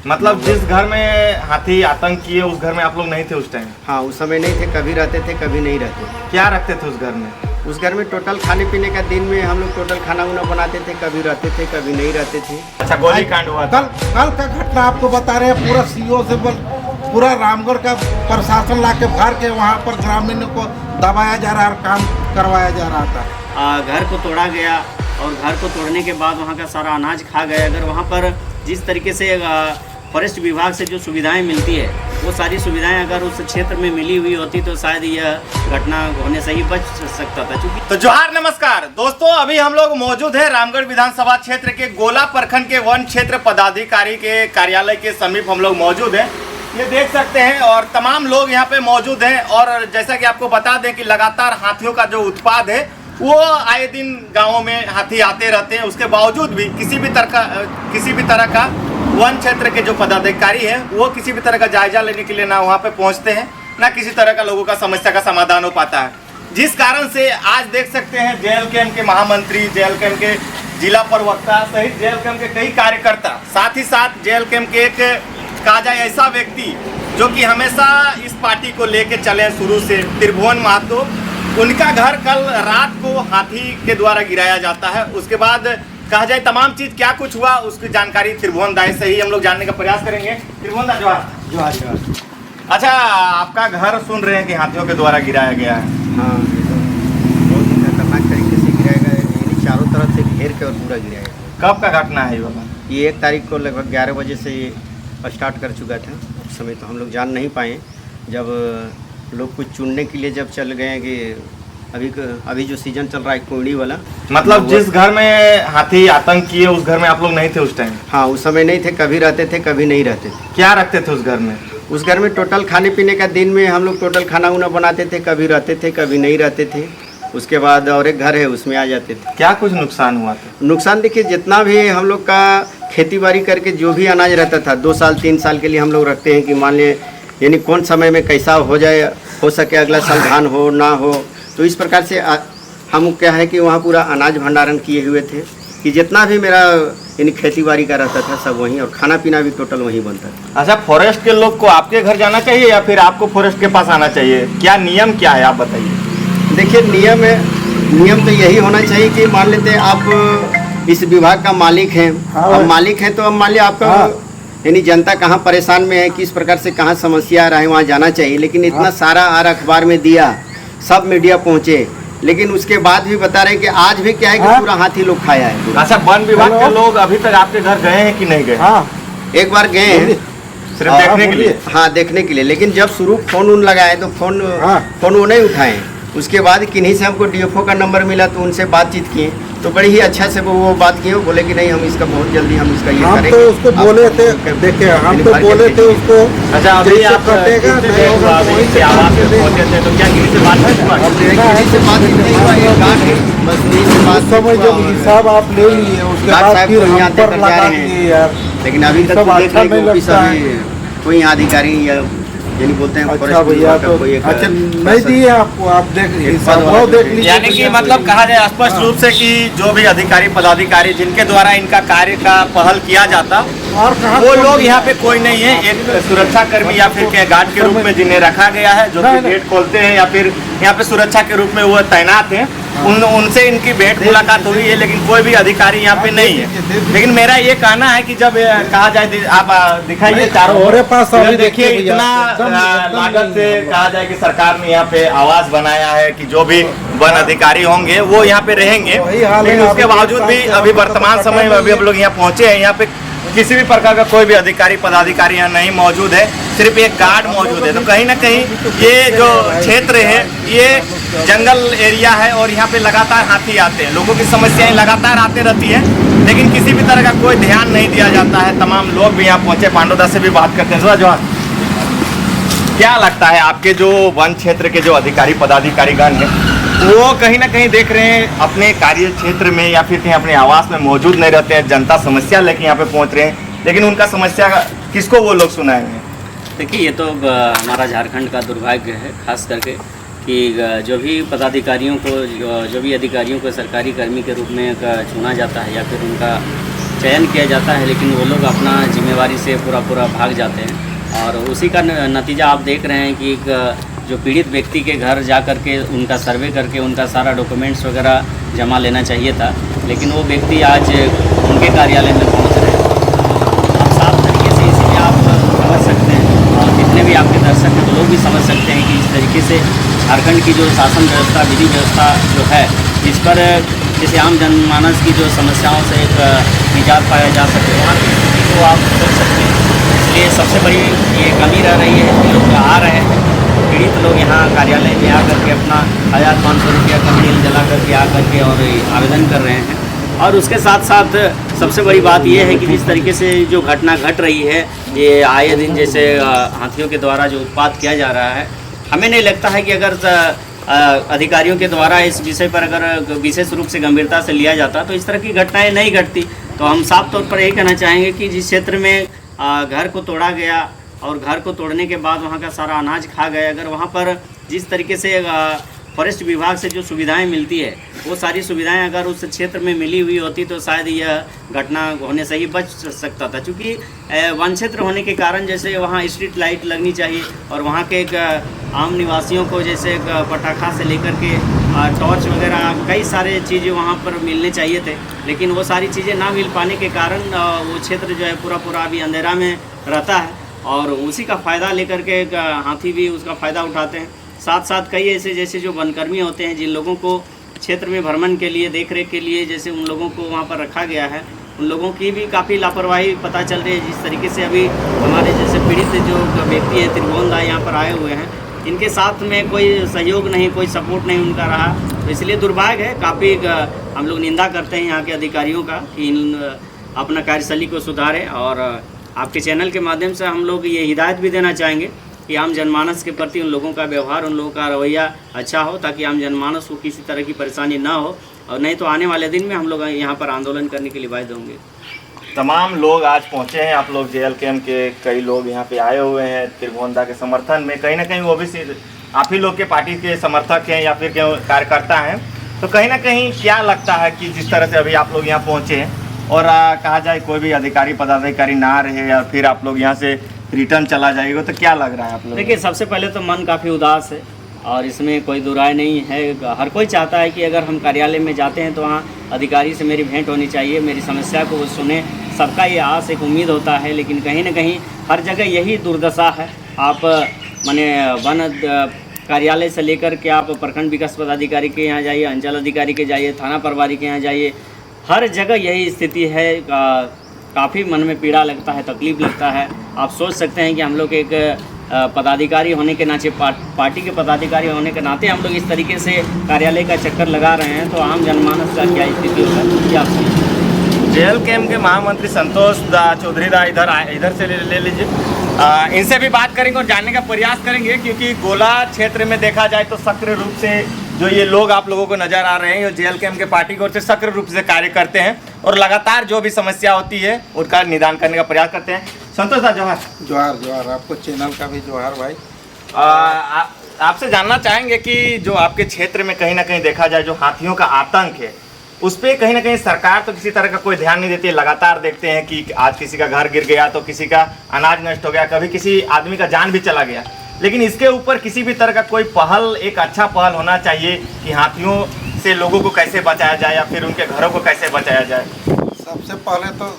मतलब जिस घर में हाथी आतंक किए उस घर में आप लोग नहीं थे उस टाइम? हाँ, उस समय नहीं थे, कभी रहते थे कभी नहीं रहते। क्या रखते थे उस घर में? उस घर में टोटल खाने पीने का दिन में हम लोग टोटल खाना उना बनाते थे, कभी रहते थे कभी नहीं रहते थे। अच्छा, गोली कांड हुआ था? कल का घटना आपको बता रहे हैं। पूरा सीओ से पूरा रामगढ़ का प्रशासन ला के भर के वहाँ पर ग्रामीणों को दबाया जा रहा है और काम करवाया जा रहा था। घर को तोड़ा गया और घर को तोड़ने के बाद वहाँ का सारा अनाज खा गया। अगर वहाँ पर जिस तरीके से फॉरेस्ट विभाग से जो सुविधाएं मिलती है वो सारी सुविधाएं अगर उस क्षेत्र में मिली हुई होती तो शायद यह घटना होने से ही बच सकता था। क्योंकि तो जोहार नमस्कार दोस्तों, अभी हम लोग मौजूद है रामगढ़ विधानसभा क्षेत्र के गोला प्रखंड के वन क्षेत्र पदाधिकारी के कार्यालय के समीप हम लोग मौजूद हैं। ये देख सकते हैं और तमाम लोग यहाँ पे मौजूद हैं। और जैसा कि आपको बता दें कि लगातार हाथियों का जो उत्पाद है वो आए दिन गाँवों में हाथी आते रहते हैं। उसके बावजूद भी किसी भी तरह का वन क्षेत्र के जो पदाधिकारी हैं वो किसी भी तरह का जायजा लेने के लिए ना वहाँ पे पहुँचते हैं, ना किसी तरह का लोगों का समस्या का समाधान हो पाता है। जिस कारण से आज देख सकते हैं JLKM के महामंत्री, JLKM के जिला प्रवक्ता सहित JLKM के कई कार्यकर्ता, साथ ही साथ JLKM के एक कहा जाए ऐसा व्यक्ति जो कि हमेशा इस पार्टी को लेके चले शुरू से, त्रिभुवन महतो, उनका घर कल रात को हाथी के द्वारा गिराया जाता है। उसके बाद कहा जाए तमाम चीज क्या कुछ हुआ उसकी जानकारी त्रिभुवन दाई से ही हम लोग जानने का प्रयास करेंगे। त्रिभुवन दा जोहार। अच्छा, आपका घर सुन रहे हैं कि हाथियों के द्वारा गिराया गया है? हाँ, बहुत ही खतरनाक तरीके से गिराया गया, यानी चारों तरफ से घेर के और पूरा गिराया गया। कब का घटना है ये वाला? ये 1 तारीख को लगभग 11 बजे से स्टार्ट कर चुका था। उस समय तो हम लोग जान नहीं पाए, जब लोग कुछ चुनने के लिए जब चल गए कि अभी जो सीजन चल रहा है कोयड़ी वाला, मतलब जिस घर में हाथी आतंक किए उस घर में आप लोग नहीं थे उस टाइम? हाँ, उस समय नहीं थे, कभी रहते थे कभी नहीं रहते थे। क्या रखते थे उस घर में? उस घर में टोटल खाने पीने का दिन में हम लोग टोटल खाना उना बनाते थे, कभी रहते थे कभी नहीं रहते थे। उसके बाद और एक घर है उसमें आ जाते थे। क्या कुछ नुकसान हुआ था? नुकसान देखिए, जितना भी हम लोग का खेती बाड़ी करके जो भी अनाज रहता था 2 साल 3 साल के लिए हम लोग रखते हैं कि मान लिए यानी कौन समय में कैसा हो जाए, हो सके अगला साल धान हो ना हो। तो इस प्रकार से हम क्या है कि वहाँ पूरा अनाज भंडारण किए हुए थे कि जितना भी मेरा यानी खेती बाड़ी का रहता था सब वहीं, और खाना पीना भी टोटल वहीं बनता था। अच्छा, फॉरेस्ट के लोग को आपके घर जाना चाहिए या फिर आपको फॉरेस्ट के पास आना चाहिए? क्या नियम क्या है आप बताइए। देखिए, नियम तो यही होना चाहिए कि मान लेते आप इस विभाग का मालिक हैं, अब मालिक हैं तो अब मान लिया आपका यानी जनता कहाँ परेशान में है, किस प्रकार से कहाँ समस्या आ रहा है, वहाँ जाना चाहिए। लेकिन इतना सारा अखबार में दिया, सब मीडिया पहुँचे, लेकिन उसके बाद भी बता रहे हैं कि आज भी क्या है कि पूरा हाथी लोग खाया है। अच्छा, वन विभाग के लोग अभी तक आपके घर गए हैं कि नहीं गए? हाँ, एक बार गए हैं सिर्फ देखने के लिए? हाँ, देखने के लिए। लेकिन जब शुरू फोन लगाए तो फोन वो नहीं उठाए। उसके बाद किन्हीं से हमको DFO का नंबर मिला तो उनसे बातचीत किए तो बड़ी ही अच्छा से वो बात किए। वो बोले कि नहीं, हम इसका बहुत जल्दी हम इसका ये करेंगे। हम तो उसको बोले थे, देखिए हम तो बोले थे उसको। अच्छा, अभी आप कटेगा नहीं होगा तो वहीं से आवाज पे पहुंचे थे तो क्या किसी से बात नहीं हुआ? किसी से बात नहीं हुआ, ये गांठ है बस, यही से बात समय जब हिसाब आप ले लिए उसके बाद फिर हम पर लगा दिए यार। लेकिन अभी तक सब अच्छा नहीं लगता है। कोई अधिकारी या यानी बोलते हैं अच्छा भैया, तो अच्छा नहीं दिए आपको, आप देख लीजिए। यानी कि मतलब कहा जाए स्पष्ट रूप से कि जो भी अधिकारी पदाधिकारी जिनके द्वारा इनका कार्य का पहल किया जाता और वो लोग यहाँ पे कोई नहीं है। एक सुरक्षा कर्मी या फिर गार्ड के रूप में जिन्हें रखा गया है, जो कि गेट खोलते हैं या फिर यहाँ पे सुरक्षा के रूप में वो तैनात हैं। उनसे इनकी भेंट मुलाकात हुई है, लेकिन कोई भी अधिकारी यहाँ पे नहीं है। लेकिन मेरा ये कहना है कि जब कहा जाए, आप दिखाइए चारों ओर, देखिए इतना लागत से कहा जाए कि सरकार ने यहाँ पे आवास बनाया है कि जो भी वन अधिकारी होंगे वो यहाँ पे रहेंगे। लेकिन उसके बावजूद भी अभी वर्तमान समय में अभी हम लोग यहाँ पहुँचे हैं, यहाँ पे किसी भी प्रकार का कोई भी अधिकारी पदाधिकारी यहाँ नहीं मौजूद है, सिर्फ एक गार्ड मौजूद है। तो कहीं ना कहीं ये जो क्षेत्र है ये जंगल एरिया है और यहाँ पे लगातार हाथी आते हैं, लोगों की समस्याएं लगातार आते रहती है, लेकिन किसी भी तरह का कोई ध्यान नहीं दिया जाता है। तमाम लोग भी यहाँ पहुँचे, पांडुदा से भी बात करते हैं। जो क्या लगता है आपके जो वन क्षेत्र के जो अधिकारी पदाधिकारीगण हैं वो कहीं ना कहीं देख रहे हैं अपने कार्य क्षेत्र में या फिर कहीं अपने आवास में मौजूद नहीं रहते हैं, जनता समस्या लेके यहाँ पे पहुँच रहे हैं, लेकिन उनका समस्या किसको वो लोग सुनाएंगे? देखिए, ये तो हमारा झारखंड का दुर्भाग्य है, खास करके कि जो भी पदाधिकारियों को, जो भी अधिकारियों को सरकारी कर्मी के रूप में चुना जाता है या फिर उनका चयन किया जाता है, लेकिन वो लोग अपना जिम्मेवारी से पूरा भाग जाते हैं। और उसी का नतीजा आप देख रहे हैं कि एक जो पीड़ित व्यक्ति के घर जा कर के उनका सर्वे करके उनका सारा डॉक्यूमेंट्स वगैरह जमा लेना चाहिए था, लेकिन वो व्यक्ति आज उनके कार्यालय में पहुंच रहे हैं। आप साफ तरीके से इसीलिए आप समझ सकते हैं और जितने भी आपके दर्शक हैं तो लोग भी समझ सकते हैं कि इस तरीके से झारखंड की जो शासन व्यवस्था, विधि व्यवस्था जो है, इस पर जैसे आम जनमानस की जो समस्याओं से एक निजात पाया जा सके, वहाँ की स्थिति को आप सोच सकते हैं। इसलिए सबसे बड़ी ये कमी रह रही है कि लोग आ रहे हैं, पीड़ित लोग यहाँ कार्यालय में आकर के अपना 1500 रुपया का बिल जला करके आकर के और आवेदन कर रहे हैं। और उसके साथ साथ सबसे बड़ी बात यह है कि जिस तरीके से जो घटना घट रही है, ये आए दिन जैसे हाथियों के द्वारा जो उत्पात किया जा रहा है, हमें नहीं लगता है कि अगर अधिकारियों के द्वारा इस विषय पर अगर विशेष रूप से गंभीरता से लिया जाता तो इस तरह की घटनाएं नहीं घटती। तो हम साफ तौर पर यही कहना चाहेंगे कि जिस क्षेत्र में घर को तोड़ा गया और घर को तोड़ने के बाद वहाँ का सारा अनाज खा गया, अगर वहाँ पर जिस तरीके से फॉरेस्ट विभाग से जो सुविधाएं मिलती है, वो सारी सुविधाएं अगर उस क्षेत्र में मिली हुई होती तो शायद यह घटना होने से ही बच सकता था। क्योंकि वन क्षेत्र होने के कारण जैसे वहाँ स्ट्रीट लाइट लगनी चाहिए और वहाँ के एक आम निवासियों को जैसे पटाखा से लेकर के टॉर्च वगैरह कई सारे चीज़ें वहाँ पर मिलने चाहिए थे, लेकिन वो सारी चीज़ें ना मिल पाने के कारण वो क्षेत्र जो है पूरा अभी अंधेरा में रहता है और उसी का फ़ायदा लेकर के हाथी भी उसका फ़ायदा उठाते हैं। साथ साथ कई ऐसे जैसे जो वनकर्मी होते हैं, जिन लोगों को क्षेत्र में भ्रमण के लिए, देखरेख के लिए जैसे उन लोगों को वहाँ पर रखा गया है, उन लोगों की भी काफ़ी लापरवाही पता चल रही है। जिस तरीके से अभी हमारे जैसे पीड़ित जो व्यक्ति हैं त्रिभुवन यहाँ पर आए हुए हैं, इनके साथ में कोई सहयोग नहीं, कोई सपोर्ट नहीं उनका रहा, तो इसलिए दुर्भाग्य है। काफ़ी हम लोग निंदा करते हैं यहाँ के अधिकारियों का कि अपना कार्यशैली को सुधारें। और आपके चैनल के माध्यम से हम लोग ये हिदायत भी देना चाहेंगे कि आम जनमानस के प्रति उन लोगों का व्यवहार, उन लोगों का रवैया अच्छा हो, ताकि आम जनमानस को किसी तरह की परेशानी ना हो, और नहीं तो आने वाले दिन में हम लोग यहाँ पर आंदोलन करने के लिए बाध्य होंगे। तमाम लोग आज पहुंचे हैं, आप लोग JLKM के कई लोग यहाँ पे आए हुए हैं त्रिभुवन के समर्थन में। कहीं ना कहीं वो भी आप ही लोग के पार्टी के समर्थक हैं या फिर कार्यकर्ता हैं, तो कहीं ना कहीं क्या लगता है कि जिस तरह से अभी आप लोग यहाँ पहुँचे हैं और कहा जाए कोई भी अधिकारी पदाधिकारी ना रहे या फिर आप लोग यहाँ से रिटर्न चला जाएगा, तो क्या लग रहा है आप लोग? देखिए, सबसे पहले तो मन काफ़ी उदास है और इसमें कोई दुराय नहीं है। हर कोई चाहता है कि अगर हम कार्यालय में जाते हैं तो वहाँ अधिकारी से मेरी भेंट होनी चाहिए, मेरी समस्या को वो सुने, सबका ये आस एक उम्मीद होता है। लेकिन कहीं ना कहीं हर जगह यही दुर्दशा है। आप माने वन कार्यालय से लेकर के आप प्रखंड विकास पदाधिकारी के यहाँ जाइए, अंचल अधिकारी के जाइए, थाना प्रभारी के यहाँ जाइए, हर जगह यही स्थिति है। काफ़ी मन में पीड़ा लगता है, तकलीफ लगता है। आप सोच सकते हैं कि हम लोग एक पदाधिकारी होने के नाते, पार्टी के पदाधिकारी होने के नाते हम लोग इस तरीके से कार्यालय का चक्कर लगा रहे हैं, तो आम जनमानस का क्या स्थिति होगा, क्या JLKM के महामंत्री संतोष चौधरी इधर से ले लीजिए। इनसे भी बात करेंगे और जानने का प्रयास करेंगे, क्योंकि गोला क्षेत्र में देखा जाए तो सक्रिय रूप से जो ये लोग आप लोगों को नज़र आ रहे हैं, ये JLKM के पार्टी की ओर से सक्रिय रूप से कार्य करते हैं और लगातार जो भी समस्या होती है उसका निदान करने का प्रयास करते हैं। संतोष दा, जोहार। जोहार जोहार, आपको चैनल का भी जोहार भाई। आपसे जानना चाहेंगे कि जो आपके क्षेत्र में कहीं ना कहीं देखा जाए जो हाथियों का आतंक है, उस पर कहीं ना कहीं सरकार तो किसी तरह का कोई ध्यान नहीं देती है। लगातार देखते हैं कि आज किसी का घर गिर गया तो किसी का अनाज नष्ट हो गया, कभी किसी आदमी का जान भी चला गया, लेकिन इसके ऊपर किसी भी तरह का कोई पहल, एक अच्छा पहल होना चाहिए कि हाथियों से लोगों को कैसे बचाया जाए या फिर उनके घरों को कैसे बचाया जाए। सबसे पहले तो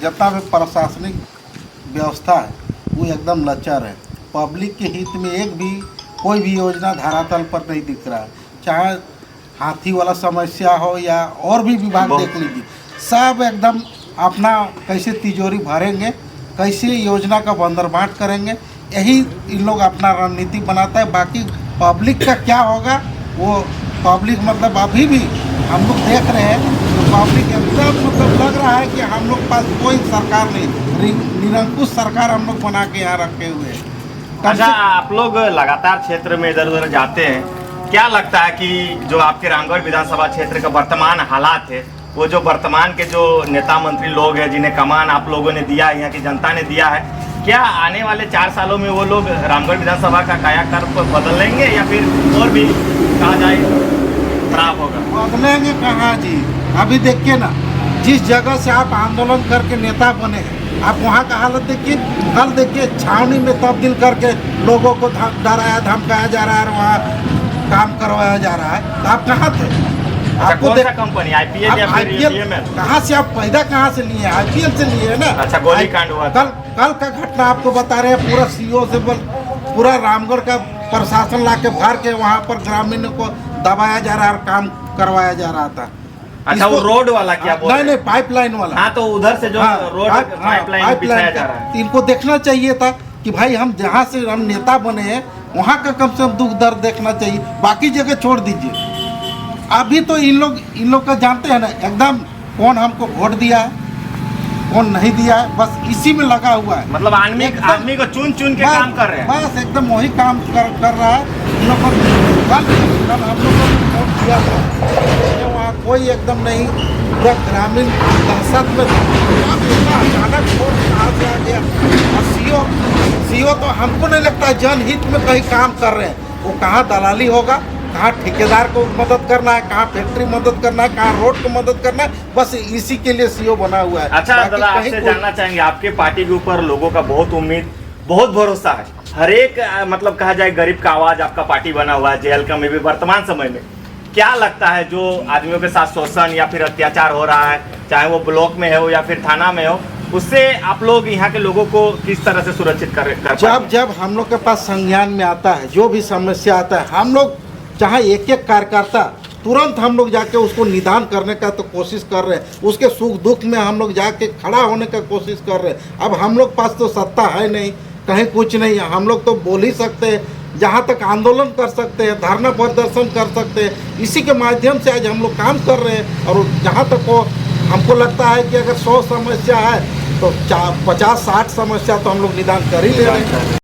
जितना भी प्रशासनिक व्यवस्था है वो एकदम लचर है। पब्लिक के हित में एक भी कोई भी योजना धरातल पर नहीं दिख रहा है। चाहे हाथी वाला समस्या हो या और भी विभाग देख लीजिए, सब एकदम अपना कैसे तिजोरी भरेंगे, कैसे योजना का बंदरबाट करेंगे, यही इन लोग अपना रणनीति बनाता है। बाकी पब्लिक का क्या होगा, वो पब्लिक मतलब अभी भी हम लोग देख रहे हैं तो पब्लिक एकदम मतलब लग रहा है कि हम लोग पास कोई सरकार नहीं, निरंकुश सरकार हम लोग बना के यहाँ रखे हुए हैं। अच्छा, आप लोग लगातार क्षेत्र में इधर उधर जाते हैं, क्या लगता है कि जो आपके रामगढ़ विधानसभा क्षेत्र का वर्तमान हालात है, वो जो वर्तमान के जो नेता मंत्री लोग हैं जिन्हें कमान आप लोगों ने दिया है, यहाँ की जनता ने दिया है, क्या आने वाले 4 सालों में वो लोग रामगढ़ विधानसभा का कायाकल्प बदल लेंगे या फिर और भी कहा जाए खराब होगा? बदलेंगे कहाँ जी? अभी देखिए ना, जिस जगह से आप आंदोलन करके नेता बने हैं, आप वहाँ का हालत देखिए। कल देखिए छावनी में तब्दील करके लोगों को डराया धमकाया जा रहा है और वहाँ काम करवाया जा रहा है। तो आप कहाँ थे? आपको कौन सा कंपनी आईपीएल या फिर ईएमएल? कहाँ से आप पैदा कहाँ से लिए हैं? आईपीएल से लिए है ना। अच्छा, गोली कांड हुआ था। कल का घटना आपको बता रहे हैं। पूरा सीओ से पूरा रामगढ़ का प्रशासन ला के भर के वहाँ पर ग्रामीणों को दबाया जा रहा है और काम करवाया जा रहा था। अच्छा, वो रोड वाला क्या बोल रहे हैं? नहीं, पाइपलाइन वाला। हाँ, तो उधर से जो रोड पाइपलाइन बिछाया जा रहा है। इनको देखना चाहिए था कि भाई हम जहाँ से हम नेता बने हैं वहाँ का कम से कम दुख दर्द देखना चाहिए, बाकी जगह छोड़ दीजिए। अभी तो इन लोग का जानते हैं ना एकदम कौन हमको वोट दिया है कौन नहीं दिया है, बस इसी में लगा हुआ है। मतलब आदमी को चुन चुन के काम कर रहे हैं। बस एकदम वही काम कर रहा है। इन लोग को कल हम लोग को वोट दिया था, वहाँ कोई एकदम नहीं, पूरा ग्रामीण दहशत में अचानक वोट कहाँ से आ गया। और सीओ तो हमको नहीं लगता है जनहित में कहीं काम कर रहे हैं। वो कहाँ दलाली होगा, कहाँ ठेकेदार को मदद करना है, कहाँ फैक्ट्री मदद करना है, कहाँ रोड को मदद करना है, बस इसी के लिए सीओ बना हुआ है। अच्छा दादा, आपसे जानना चाहेंगे, आपके पार्टी के ऊपर लोगों का बहुत उम्मीद बहुत भरोसा है। हर एक मतलब कहा जाए गरीब का आवाज आपका पार्टी बना हुआ है जेएलका में भी। वर्तमान समय में क्या लगता है जो आदमियों के साथ शोषण या फिर अत्याचार हो रहा है, चाहे वो ब्लॉक में हो या फिर थाना में हो, उससे आप लोग यहाँ के लोगों को किस तरह से सुरक्षित कर जब हम लोग के पास संज्ञान में आता है जो भी समस्या आता है, हम लोग चाहे एक कार्यकर्ता तुरंत हम लोग जाके उसको निदान करने का तो कोशिश कर रहे हैं। उसके सुख दुख में हम लोग जाके खड़ा होने का कोशिश कर रहे हैं। अब हम लोग पास तो सत्ता है नहीं, कहीं कुछ नहीं है। हम लोग तो बोल ही सकते हैं, जहाँ तक आंदोलन कर सकते हैं, धरना प्रदर्शन कर सकते हैं। इसी के माध्यम से आज हम लोग काम कर रहे हैं। और जहाँ तक वो हमको लगता है कि अगर 100 समस्या है तो 50-60 समस्या तो हम लोग निदान कर ही ले रहे हैं।